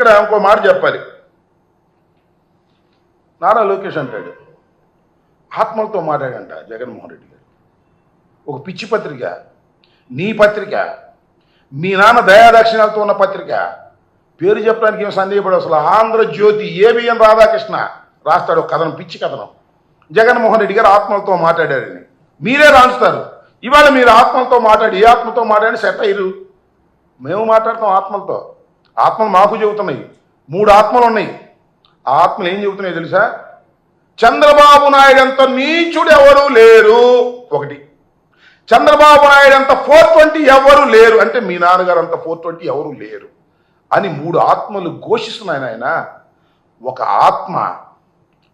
ఇక్కడ ఇంకో మాట చెప్పాలి. నారా లోకేష్ అంటాడు ఆత్మలతో మాట్లాడంట జగన్మోహన్ రెడ్డి గారు. ఒక పిచ్చి పత్రిక, నీ పత్రిక, మీ నాన్న దయాదాక్షిణ్యాలతో ఉన్న పత్రిక, పేరు చెప్పడానికి ఏం సందేహపడు. అసలు ఆంధ్రజ్యోతి ఏబిఎన్ రాధాకృష్ణ రాస్తాడు ఒక కథనం, పిచ్చి కథనం. జగన్మోహన్ రెడ్డి గారు ఆత్మలతో మాట్లాడారని మీరే రాంచుతారు. ఇవాళ మీరు ఆత్మలతో మాట్లాడి ఏ ఆత్మతో మాట్లాడి సెట్ అయ్యారు. మేము మాట్లాడతాం ఆత్మలతో. ఆత్మలు మాకు చెబుతున్నాయి. 3 ఆత్మలు ఉన్నాయి. ఆ ఆత్మలు ఏం చెబుతున్నాయి తెలుసా? చంద్రబాబు నాయుడు అంత నీచుడు ఎవరు లేరు. 1, చంద్రబాబు నాయుడు అంత 420 ఎవరు లేరు. అంటే మీ నాన్నగారు అంత 420 ఎవరు లేరు అని 3 ఆత్మలు ఘోషిస్తున్నాయి. ఆయన ఒక ఆత్మ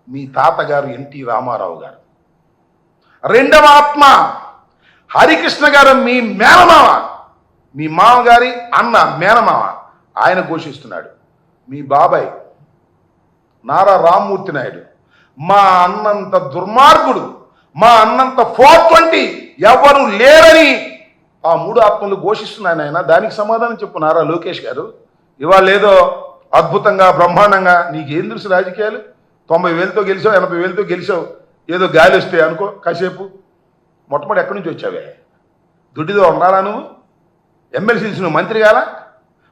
మీ తాతగారు ఎన్టీ రామారావు గారు, 2వ ఆత్మ హరికృష్ణ గారు మీ మేనమామ, మీ మామగారి అన్న మేనమామ, ఆయన ఘోషిస్తున్నాడు. మీ బాబాయ్ నారా రామ్మూర్తి నాయుడు మా అన్నంత దుర్మార్గుడు, మా అన్నంత 420 ఎవరు లేరని ఆ 3 ఆత్మలు ఘోషిస్తున్నాను. ఆయన దానికి సమాధానం చెప్పు నారా లోకేష్ గారు. ఇవాళ ఏదో అద్భుతంగా బ్రహ్మాండంగా నీకేం తెలుసు రాజకీయాలు? 90,000తో గెలిచావు, 80,000తో గెలిచావు, ఏదో గాలి వస్తే అనుకో కాసేపు. మొట్టమొదటి ఎక్కడి నుంచి వచ్చావే? దుడ్డిదో ఉన్నారా నువ్వు? ఎమ్మెల్సీస్ నువ్వు మంత్రి కాలా?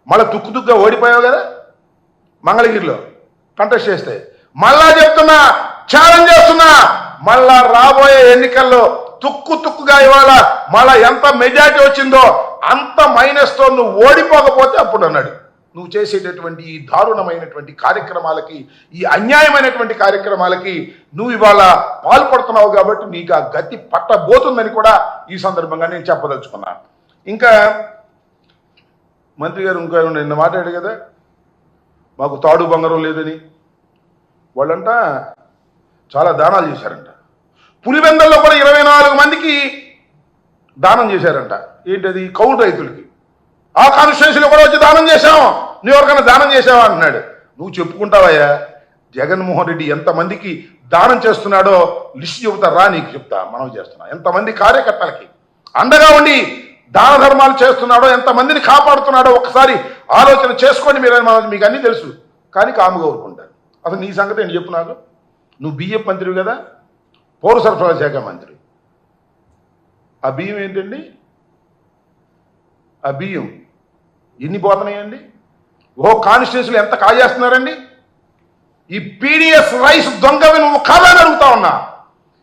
మళ్ళీ తుక్కుగా ఓడిపోయావు కదా మంగళగిరిలో కంటెస్ట్ చేస్తే. మళ్ళా చెప్తున్నా, ఛాలెంజ్ చేస్తున్నా, మళ్ళా రాబోయే ఎన్నికల్లో తుక్కుగా ఇవాళ మళ్ళా ఎంత మెజారిటీ వచ్చిందో అంత మైనస్తో నువ్వు ఓడిపోకపోతే అప్పుడు అన్నాడు. నువ్వు చేసేటటువంటి ఈ దారుణమైనటువంటి కార్యక్రమాలకి, ఈ అన్యాయమైనటువంటి కార్యక్రమాలకి నువ్వు ఇవాళ పాల్పడుతున్నావు కాబట్టి నీకు ఆ గతి పట్టబోతుందని కూడా ఈ సందర్భంగా నేను చెప్పదలుచుకున్నా. ఇంకా మంత్రి గారు ఇంకా నిన్న మాట్లాడాడు కదా, మాకు తాడు బంగారం లేదని. వాళ్ళంట చాలా దానాలు చేశారంట. పులివెందల్లో కూడా 24 మందికి దానం చేశారంట. ఏంటది? కౌలు రైతులకి. ఆ కాన్స్టిట్యున్సీలో కూడా వచ్చి దానం చేశాం, నువ్వు ఎవరికైనా దానం చేసావా అంటున్నాడు. నువ్వు చెప్పుకుంటావయ్యా జగన్మోహన్ రెడ్డి ఎంతమందికి దానం చేస్తున్నాడో లిస్ట్ చెబుతారా? నీకు చెప్తా, మనం చేస్తున్నా. ఎంతమంది కార్యకర్తలకి అండగా ఉండి దాన ధర్మాలు చేస్తున్నాడో, ఎంతమందిని కాపాడుతున్నాడో ఒకసారి ఆలోచన చేసుకోండి. మీకు అన్నీ తెలుసు కానీ కాముగా ఊరుకుంటారు. అసలు నీ సంగతి ఏంటి చెప్పు నాకు. నువ్వు బియ్యం మంత్రివి కదా, పౌర సరఫరాల శాఖ మంత్రి. ఆ బియ్యం ఏంటండి? ఆ బియ్యం ఎన్ని పోతున్నాయండి? కాన్స్టిట్యూన్సీలు ఎంత కాజేస్తున్నారండి? ఈ పీడిఎస్ రైస్ దొంగవి నువ్వు కాదని అడుగుతా ఉన్నా.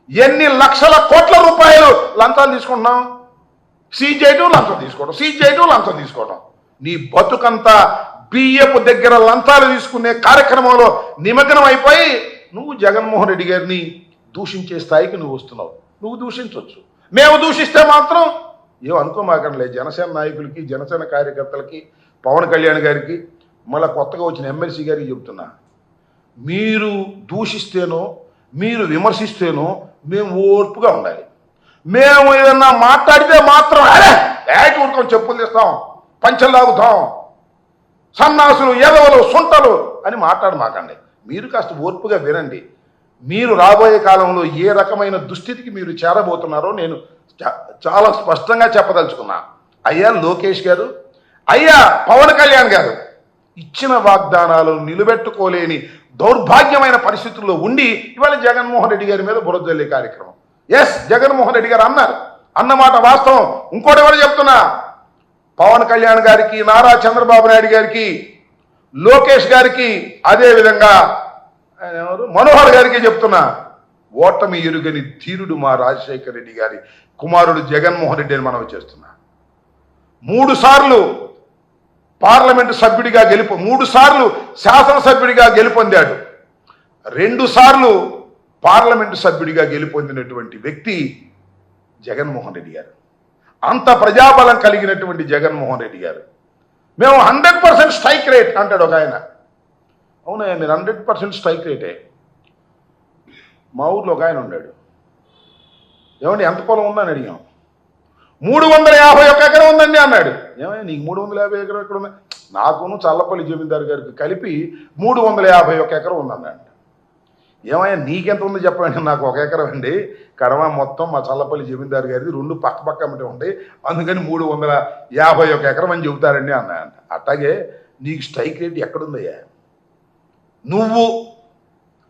ఎన్ని లక్షల కోట్ల రూపాయలు లంచాలు తీసుకుంటున్నావు? సీజ్ చేయటం, లంచం తీసుకోవడం, సీజ్ చేయటం, లంచం తీసుకోవడం. నీ బతుకంతా బియ్యపు దగ్గర లంచాలు తీసుకునే కార్యక్రమంలో నిమగ్నం అయిపోయి నువ్వు జగన్మోహన్ రెడ్డి గారిని దూషించే స్థాయికి నువ్వు వస్తున్నావు. నువ్వు దూషించవచ్చు, మేము దూషిస్తే మాత్రం ఏం అనుకోమాకండి. జనసేన నాయకులకి, జనసేన కార్యకర్తలకి, పవన్ కళ్యాణ్ గారికి, మళ్ళీ కొత్తగా వచ్చిన ఎమ్మెల్సీ గారికి చెప్తున్నా, మీరు దూషిస్తేనో మీరు విమర్శిస్తేనో మేము ఓర్పుగా ఉండాలి. మేము ఏదన్నా మాట్లాడితే మాత్రం ఏటి ఊరుకొని చెప్పులు తీస్తాం, పంచలు లాగుతాం, సన్నాసులు, ఎదవలు, సుంటలు అని మాట్లాడమాకండి. మీరు కాస్త ఓర్పుగా వినండి. మీరు రాబోయే కాలంలో ఏ రకమైన దుస్థితికి మీరు చేరబోతున్నారో నేను చాలా స్పష్టంగా చెప్పదలుచుకున్నా. అయ్యా లోకేష్ గారు, అయ్యా పవన్ కళ్యాణ్ గారు, ఇచ్చిన వాగ్దానాలను నిలబెట్టుకోలేని దౌర్భాగ్యమైన పరిస్థితుల్లో ఉండి ఇవాళ జగన్మోహన్ రెడ్డి గారి మీద బురద జల్లే కార్యక్రమం. జగన్మోహన్ రెడ్డి గారు అన్నారు, అన్నమాట వాస్తవం. ఇంకోటి ఎవరు చెప్తున్నా, పవన్ కళ్యాణ్ గారికి, నారా చంద్రబాబు నాయుడు గారికి, లోకేష్ గారికి, అదేవిధంగా ఎవరు మనోహర్ గారికి చెప్తున్నా, ఓటమి ఎరుగని ధీరుడు మా రాజశేఖర రెడ్డి గారి కుమారుడు జగన్మోహన్ రెడ్డి అని మనం చేస్తున్నా. 3 సార్లు పార్లమెంటు సభ్యుడిగా 3 సార్లు శాసనసభ్యుడిగా గెలుపొందాడు. 2 సార్లు పార్లమెంటు సభ్యుడిగా గెలుపొందినటువంటి వ్యక్తి జగన్మోహన్ రెడ్డి గారు. అంత ప్రజాబలం కలిగినటువంటి జగన్మోహన్ రెడ్డి గారు, మేము 100% స్ట్రైక్ రేట్ అంటాడు ఒక ఆయన. అవునా, మీరు 100% స్ట్రైక్ రేటే. మా ఊర్లో ఒక ఆయన ఉన్నాడు, ఏమండి ఎంత పొలం ఉందని అడిగాం. 351 ఎకరం ఉందండి అన్నాడు. ఏమయ్యా నీకు 350 ఎకరం ఎక్కడ ఉంది? నాకును చల్లపల్లి జమీందారు గారికి కలిపి 351 ఎకరం ఉందన్నాడు. ఏమయ్యా నీకెంత ఉంది చెప్పండి. నాకు 1 ఎకరం అండి, కడమ మొత్తం మా చల్లపల్లి జమీందారు గారిది 2 పక్క అమ్మటే ఉంటాయి, అందుకని 351 ఎకరం అని చెబుతారండి అన్నాయంట. అట్లాగే నీకు స్ట్రైక్ రేట్ ఎక్కడుందయ్యా? నువ్వు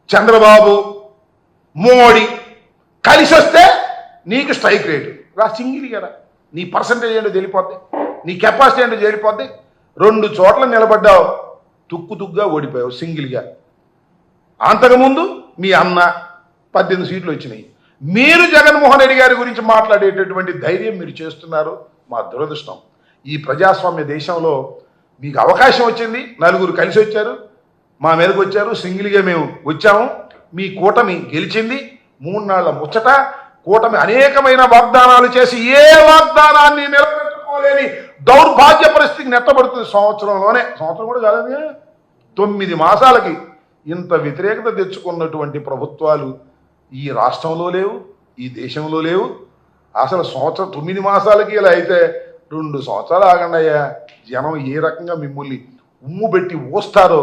చంద్రబాబు మోడీ కలిసి వస్తే నీకు స్ట్రైక్ రేటు రా, సింగిల్ కదా. నీ పర్సంటేజ్ ఏంటో తెలిపోద్ది, నీ కెపాసిటీ ఏంటో తెలిపోద్ది. 2 చోట్ల నిలబడ్డావు, తుక్కుగా ఓడిపోయావు సింగిల్గా. అంతకుముందు మీ అన్న 18 సీట్లు వచ్చినాయి. మీరు జగన్మోహన్ రెడ్డి గారి గురించి మాట్లాడేటటువంటి ధైర్యం మీరు చేస్తున్నారు. మా దురదృష్టం. ఈ ప్రజాస్వామ్య దేశంలో మీకు అవకాశం వచ్చింది, 4 కలిసి వచ్చారు, మా మీదకి వచ్చారు, సింగిల్గా మేము వచ్చాము. మీ కూటమి గెలిచింది. 3 నాళ్ల ముచ్చట. కూటమి అనేకమైన వాగ్దానాలు చేసి ఏ వాగ్దానాన్ని నిలబెట్టుకోలేని దౌర్భాగ్య పరిస్థితికి నెట్టబడుతుంది. సంవత్సరం కూడా కాదని 9 మాసాలకి ఇంత వ్యతిరేకత తెచ్చుకున్నటువంటి ప్రభుత్వాలు ఈ రాష్ట్రంలో లేవు, ఈ దేశంలో లేవు. అసలు 9 మాసాలకి ఇలా అయితే 2 సంవత్సరాలు ఆగండి అయ్యా. జనం ఏ రకంగా మిమ్మల్ని ఉమ్ము పెట్టి ఊస్తారో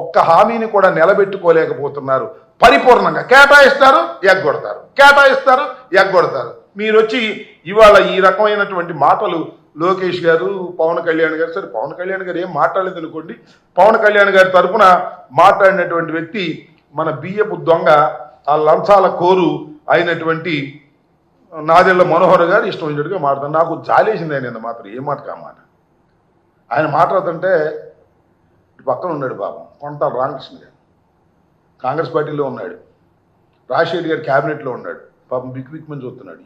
ఒక్క హామీని కూడా నిలబెట్టుకోలేకపోతున్నారు. పరిపూర్ణంగా కేటాయిస్తారు, ఎగ్గొడతారు, కేటాయిస్తారు, ఎగ్గొడతారు. మీరు వచ్చి ఇవాళ ఈ రకమైనటువంటి మాటలు లోకేష్ గారు, పవన్ కళ్యాణ్ గారు, సరే పవన్ కళ్యాణ్ గారు ఏం మాట్లాడలేదు అనుకోండి, పవన్ కళ్యాణ్ గారి తరఫున మాట్లాడినటువంటి వ్యక్తి మన బియ్యపు దొంగ, ఆ లంచాల కోరు అయినటువంటి నాదెళ్ల మనోహర్ గారు ఇష్టం వచ్చినట్టుగా మాట్లాడతాను. నాకు జాలేసింది ఆయన మాత్రం ఏ మాట కామాట. ఆయన మాట్లాడుతుంటే పక్కన ఉన్నాడు పాపం కొంటాల రామకృష్ణ గారు, కాంగ్రెస్ పార్టీలో ఉన్నాడు, రాజశేఖర్ గారి క్యాబినెట్లో ఉన్నాడు. పాపం బిక్మని చూస్తున్నాడు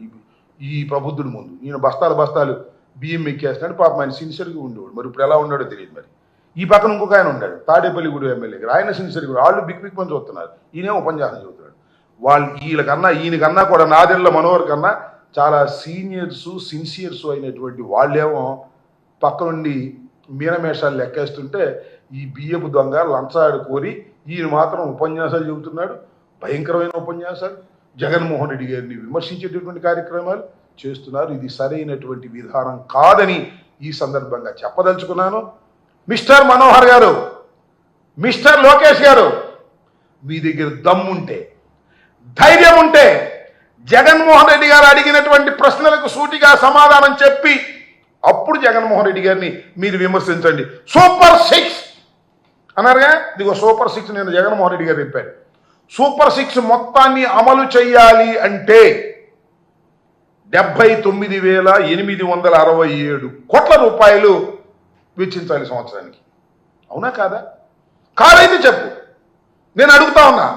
ఈ ప్రబుద్ధుడి ముందు. ఈయన బస్తాలు బియ్యం ఎక్కేస్తున్నాడు. పాపం ఆయన సిన్సియర్గా ఉండేవాడు. మరి ఇప్పుడు ఎలా ఉన్నాడో తెలియదు. మరి ఈ పక్కన ఇంకొక ఆయన ఉన్నాడు, తాడేపల్లిగూడు ఎమ్మెల్యే గారు, ఆయన సిన్సియర్గా, వాళ్ళు బిక్మని చూస్తున్నారు, ఈయనే ఉపన్యాసం చదువుతున్నాడు. ఈయనకన్నా కూడా నాదెళ్ల మనోహర్ కన్నా చాలా సిన్సియర్స్ అయినటువంటి వాళ్ళేమో పక్క నుండి మీనమేషాలు లెక్కేస్తుంటే ఈ బియ్యపు దొంగ లంచాడు కోరి ఈయన మాత్రం ఉపన్యాసాలు చెబుతున్నాడు. భయంకరమైన ఉపన్యాసాలు, జగన్మోహన్ రెడ్డి గారిని విమర్శించేటటువంటి కార్యక్రమాలు చేస్తున్నారు. ఇది సరైనటువంటి విధానం కాదని ఈ సందర్భంగా చెప్పదలుచుకున్నాను. మిస్టర్ మనోహర్ గారు, మిస్టర్ లోకేష్ గారు, మీ దగ్గర దమ్ముంటే, ధైర్యం ఉంటే జగన్మోహన్ రెడ్డి గారు అడిగినటువంటి ప్రశ్నలకు సూటిగా సమాధానం చెప్పి అప్పుడు జగన్మోహన్ రెడ్డి గారిని మీరు విమర్శించండి. సూపర్ 6 అన్నారుగా, ఇదిగో సూపర్ 6 నేను జగన్మోహన్ రెడ్డి గారు చెప్పాను. సూపర్ 6 మొత్తాన్ని అమలు చేయాలి అంటే 79,867 కోట్ల రూపాయలు వెచ్చించాలి సంవత్సరానికి. అవునా కాదా? కాదైతే చెప్పు. నేను అడుగుతా ఉన్నా,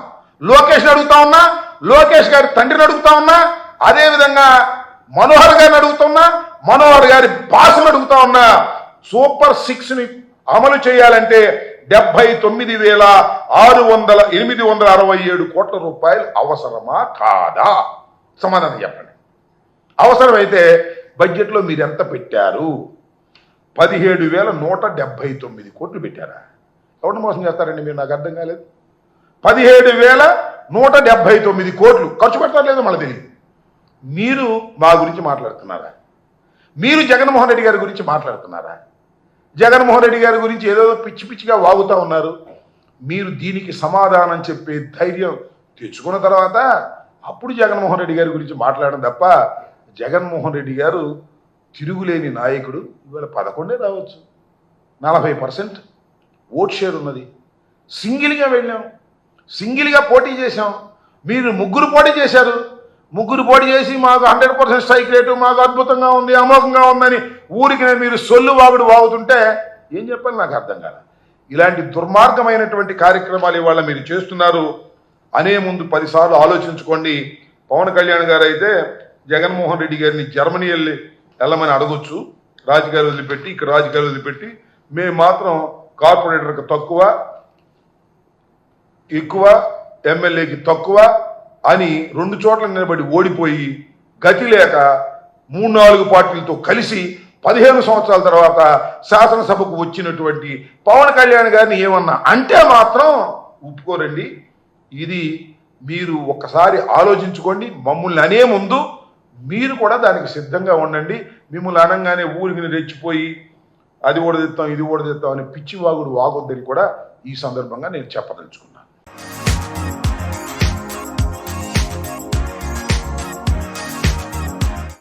లోకేష్ని అడుగుతా ఉన్నా, లోకేష్ గారి తండ్రిని అడుగుతా ఉన్నా, అదేవిధంగా మనోహర్ గారిని అడుగుతున్నా, మనోహర్ గారి భాషను అడుగుతా ఉన్నా. సూపర్ 6ని అమలు చేయాలంటే 79,867 కోట్ల రూపాయలు అవసరమా కాదా? సమాధానం చెప్పండి. అవసరమైతే బడ్జెట్లో మీరు ఎంత పెట్టారు? 17,179 కోట్లు పెట్టారా? ఎవరిని మోసం చేస్తారండి మీరు? నాకు అర్థం కాలేదు. 17,179 కోట్లు ఖర్చు పెడతారు లేదో మళ్ళీ తెలియదు. మీరు మా గురించి మాట్లాడుతున్నారా? మీరు జగన్మోహన్ రెడ్డి గారి గురించి మాట్లాడుతున్నారా? జగన్మోహన్ రెడ్డి గారి గురించి ఏదో పిచ్చి పిచ్చిగా వాగుతూ ఉన్నారు. మీరు దీనికి సమాధానం చెప్పే ధైర్యం తెచ్చుకున్న తర్వాత అప్పుడు జగన్మోహన్ రెడ్డి గారి గురించి మాట్లాడడం తప్ప, జగన్మోహన్ రెడ్డి గారు తిరుగులేని నాయకుడు. ఇవాళ 11 రావచ్చు, 40% ఓట్ షేర్ ఉన్నది. సింగిల్గా వెళ్ళాం, సింగిల్గా పోటీ చేశాం. మీరు 3 పోటీ చేశారు. 3 పోటీ చేసి మాకు 100% స్ట్రైక్ రేటు, మాకు అద్భుతంగా ఉంది, అమోఘంగా ఉందని ఊరికి మీరు సొల్లు వాగుడు వాగుతుంటే ఏం చెప్పాలి నాకు అర్థం కాదు. ఇలాంటి దుర్మార్గమైనటువంటి కార్యక్రమాలు ఇవాళ మీరు చేస్తున్నారు. అనే ముందు 10 సార్లు ఆలోచించుకోండి. పవన్ కళ్యాణ్ గారు అయితే జగన్మోహన్ రెడ్డి గారిని జర్మనీ వెళ్ళమని అడగొచ్చు, రాజకీయాలు వదిలిపెట్టి, ఇక్కడ రాజకీయాలు వదిలిపెట్టి. మేము మాత్రం కార్పొరేటర్కి తక్కువ, ఎక్కువ, ఎమ్మెల్యేకి తక్కువ అని 2 చోట్ల నిలబడి ఓడిపోయి గతి లేక 3-4 పార్టీలతో కలిసి 15 సంవత్సరాల తర్వాత శాసనసభకు వచ్చినటువంటి పవన్ కళ్యాణ్ గారిని ఏమన్నా అంటే మాత్రం ఒప్పుకోరండి. ఇది మీరు ఒక్కసారి ఆలోచించుకోండి. మమ్మల్ని అనే ముందు మీరు కూడా దానికి సిద్ధంగా ఉండండి. మిమ్మల్ని అనగానే ఊరికి రెచ్చిపోయి అది ఓడదిస్తాం ఇది ఓడదిస్తాం అని పిచ్చివాగుడు వాగొద్దని కూడా ఈ సందర్భంగా నేను చెప్పదలుచుకున్నాను.